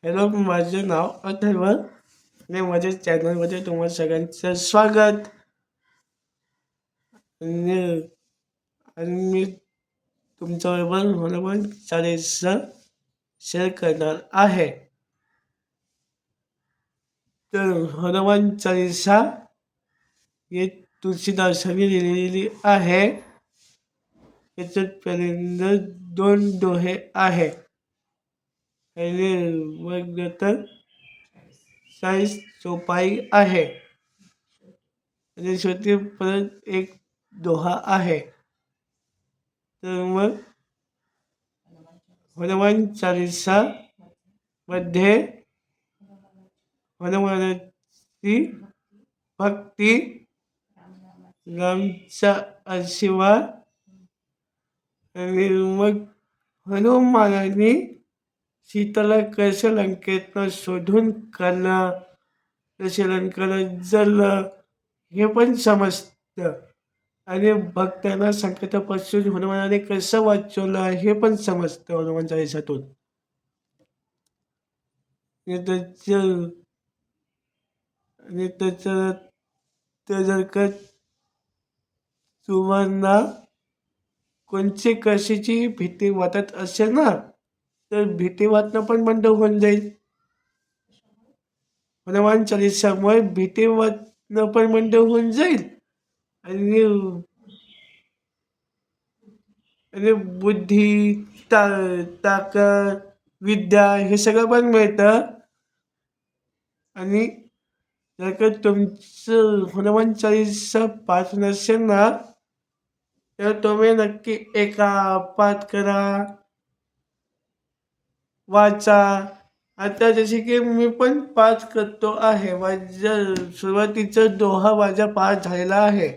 Hello, माझे नाव अथर्व आणि माझ्या चॅनलमध्ये तुम्हाला सगळ्यांचं स्वागत. आणि आणि मी तुमच्याबरोबर हनुमान चालीसा शेअर करणार आहे. तर हनुमान चालीसा हे तुळशीदासांनी लिहिलेली आहे. याच्यात पहिल्यांदा 2 दोहे आहे आणि मग नंतर 40 चौपाई आहे आणि शेवटी परत एक दोहा आहे. तर मग हनुमान चालीसा मध्ये हनुमानाची भक्ती, रामचा आशीर्वाद आणि मग हनुमानाने सीताला कसं लंकेतनं शोधून काढलं, कसे लंकेला जळलं हे पण समजतं. आणि भक्तांना संकटापासून हनुमानाने कसं वाचवलं हे पण समजतं हनुमान चालीसातून. आणि त्याचं ते जर का तुम्हाला कोणची कशाची भीती वाटत असेल ना, तर भीती वाटणं पण बंद होऊन जाईल. हनुमान चालीसामुळे भीती वाटणं पण बंद होऊन जाईल आणि आणि बुद्धी, ताकद, विद्या हे सगळं पण मिळतं. आणि जर का तुमचं हनुमान चालीसा पाठ नसेल ना, तर तुम्ही नक्की एका पाठ करा, वाचा. आता जसे की मी पण पाठ करतो आहे. माझ्या सुरुवातीचा दोहा माझा पाठ झालेला आहे.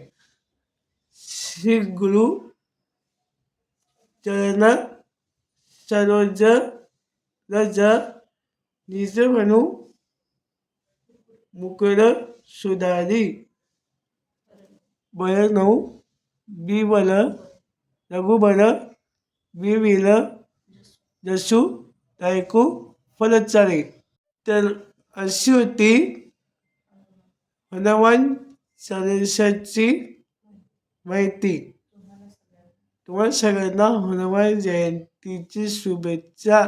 श्री गुरु चरण सरोज रज निज म्हणू मुकुर सुधारी बळ नऊ बिबल रघुबर विविल जसू ऐकू फलचारी. तर अशी होती हनुमान चालीसाची माहिती. तुम्हाला सगळ्यांना हनुमान जयंतीची शुभेच्छा.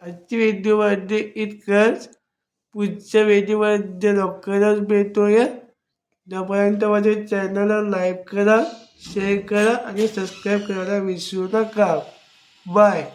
आजची व्हिडिओमध्ये इतकंच. पुढच्या व्हिडिओमध्ये लवकरच भेटूया. तोपर्यंत माझ्या चॅनलला लाईक करा, शेअर करा आणि सबस्क्राईब करायला विसरू नका. बाय.